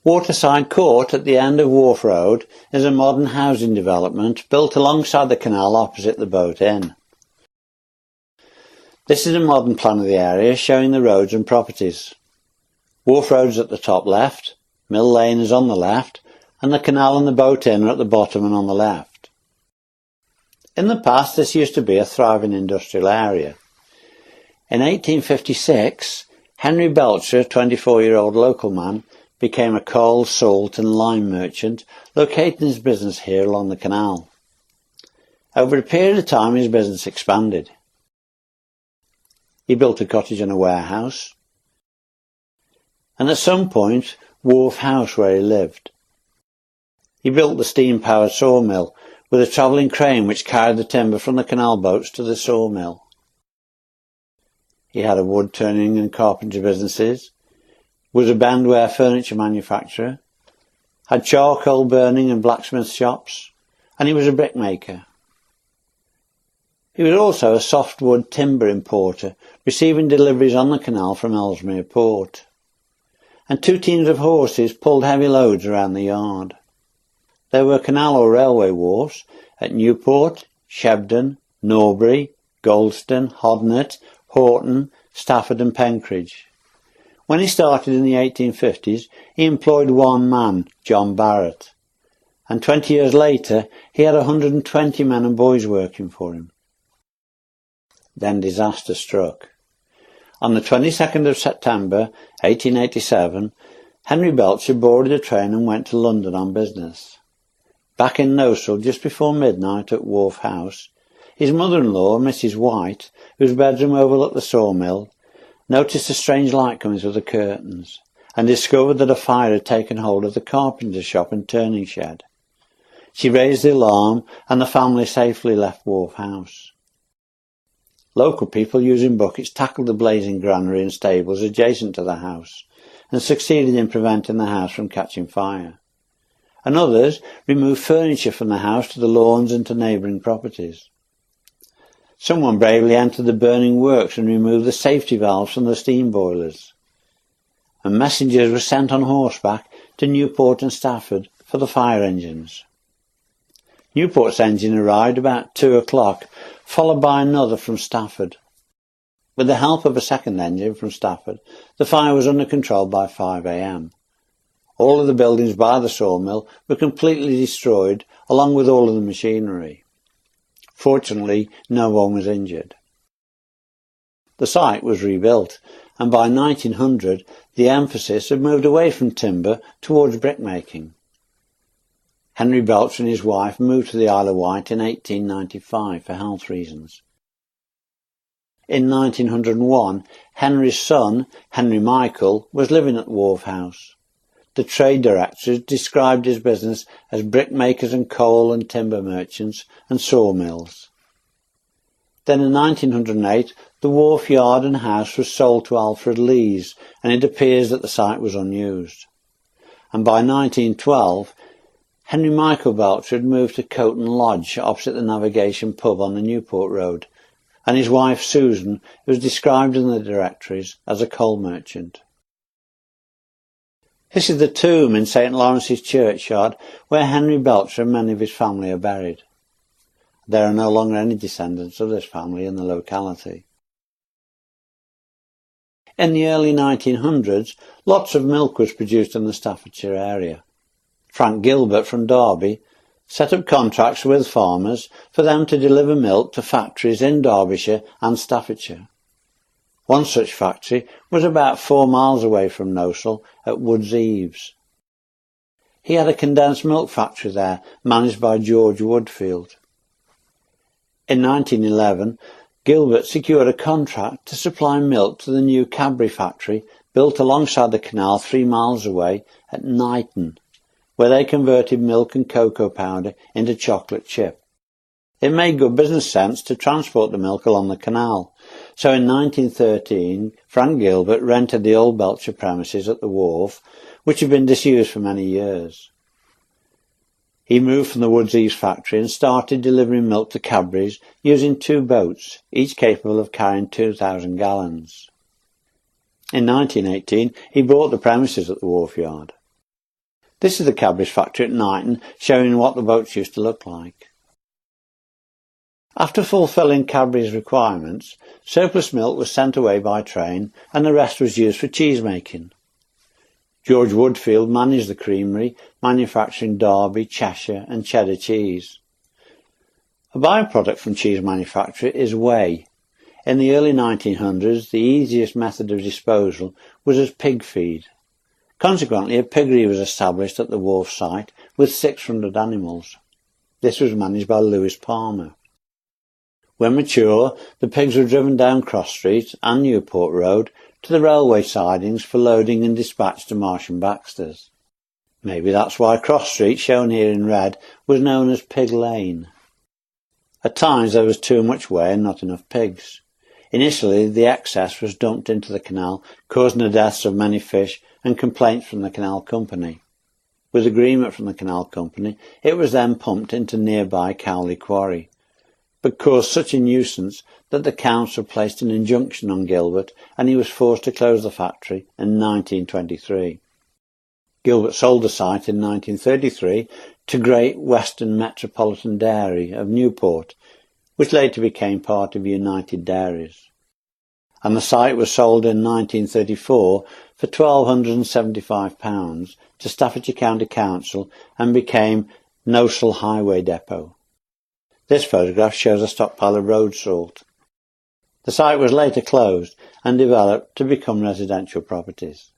Waterside Court at the end of Wharf Road is a modern housing development built alongside the canal opposite the Boat Inn. This is a modern plan of the area showing the roads and properties. Wharf Road is at the top left, Mill Lane is on the left, and the canal and the Boat Inn are at the bottom and on the left. In the past, this used to be a thriving industrial area. In 1856, Henry Belcher, a 24-year-old local man, became a coal, salt and lime merchant, locating his business here along the canal. Over a period of time, his business expanded. He built a cottage and a warehouse, and at some point, Wharf House, where he lived. He built the steam-powered sawmill with a travelling crane which carried the timber from the canal boats to the sawmill. He had a wood turning and carpentry businesses, was a bandware furniture manufacturer, had charcoal burning and blacksmith shops, and he was a brickmaker. He was also a softwood timber importer, receiving deliveries on the canal from Ellesmere Port. And 2 teams of horses pulled heavy loads around the yard. There were canal or railway wharfs at Newport, Shebden, Norbury, Goulston, Hodnet, Horton, Stafford and Penkridge. When he started in the 1850s, he employed one man, John Barrett, and 20 years later he had 120 men and boys working for him. Then disaster struck. On the 22nd of September 1887, Henry Belcher boarded a train and went to London on business. Back in Gnosall just before midnight at Wharf House, his mother-in-law, Mrs. White, whose bedroom overlooked the sawmill, noticed a strange light coming through the curtains, and discovered that a fire had taken hold of the carpenter's shop and turning shed. She raised the alarm, and the family safely left Wharf House. Local people using buckets tackled the blazing granary and stables adjacent to the house, and succeeded in preventing the house from catching fire. And others removed furniture from the house to the lawns and to neighbouring properties. Someone bravely entered the burning works and removed the safety valves from the steam boilers. And messengers were sent on horseback to Newport and Stafford for the fire engines. Newport's engine arrived about 2 o'clock, followed by another from Stafford. With the help of a second engine from Stafford, the fire was under control by 5 a.m. All of the buildings by the sawmill were completely destroyed, along with all of the machinery. Fortunately, no one was injured. The site was rebuilt, and by 1900 the emphasis had moved away from timber towards brickmaking. Henry Belcher and his wife moved to the Isle of Wight in 1895 for health reasons. In 1901, Henry's son, Henry Michael, was living at Wharf House. The trade directors described his business as brickmakers and coal and timber merchants and sawmills. Then in 1908, the wharf yard and house was sold to Alfred Lees, and it appears that the site was unused. And by 1912, Henry Michael Belcher had moved to Coton Lodge opposite the Navigation pub on the Newport Road, and his wife Susan was described in the directories as a coal merchant. This is the tomb in St. Lawrence's churchyard where Henry Belcher and many of his family are buried. There are no longer any descendants of this family in the locality. In the early 1900s, lots of milk was produced in the Staffordshire area. Frank Gilbert from Derby set up contracts with farmers for them to deliver milk to factories in Derbyshire and Staffordshire. One such factory was about 4 miles away from Gnosall at Woods Eaves. He had a condensed milk factory there, managed by George Woodfield. In 1911, Gilbert secured a contract to supply milk to the new Cadbury factory built alongside the canal 3 miles away at Knighton, where they converted milk and cocoa powder into chocolate chip. It made good business sense to transport the milk along the canal, so in 1913 Frank Gilbert rented the old Belcher premises at the Wharf, which had been disused for many years. He moved from the Woods Eaves factory and started delivering milk to Cadbury's using 2 boats, each capable of carrying 2,000 gallons. In 1918 he bought the premises at the Wharf Yard. This is the Cadbury's factory at Knighton, showing what the boats used to look like. After fulfilling Cadbury's requirements, surplus milk was sent away by train and the rest was used for cheese making. George Woodfield managed the creamery, manufacturing Derby, Cheshire and Cheddar cheese. A byproduct from cheese manufacture is whey. In the early 1900s, the easiest method of disposal was as pig feed. Consequently, a piggery was established at the Wharf site with 600 animals. This was managed by Lewis Palmer. When mature, the pigs were driven down Cross Street and Newport Road to the railway sidings for loading and dispatch to Marsh and Baxter's. Maybe that's why Cross Street, shown here in red, was known as Pig Lane. At times there was too much whey and not enough pigs. Initially, the excess was dumped into the canal, causing the deaths of many fish and complaints from the canal company. With agreement from the canal company, it was then pumped into nearby Cowley Quarry, but caused such a nuisance that the council placed an injunction on Gilbert and he was forced to close the factory in 1923. Gilbert sold the site in 1933 to Great Western Metropolitan Dairy of Newport, which later became part of United Dairies. And the site was sold in 1934 for £1,275 to Staffordshire County Council and became Gnosall Highway Depot. This photograph shows a stockpile of road salt. The site was later closed and developed to become residential properties.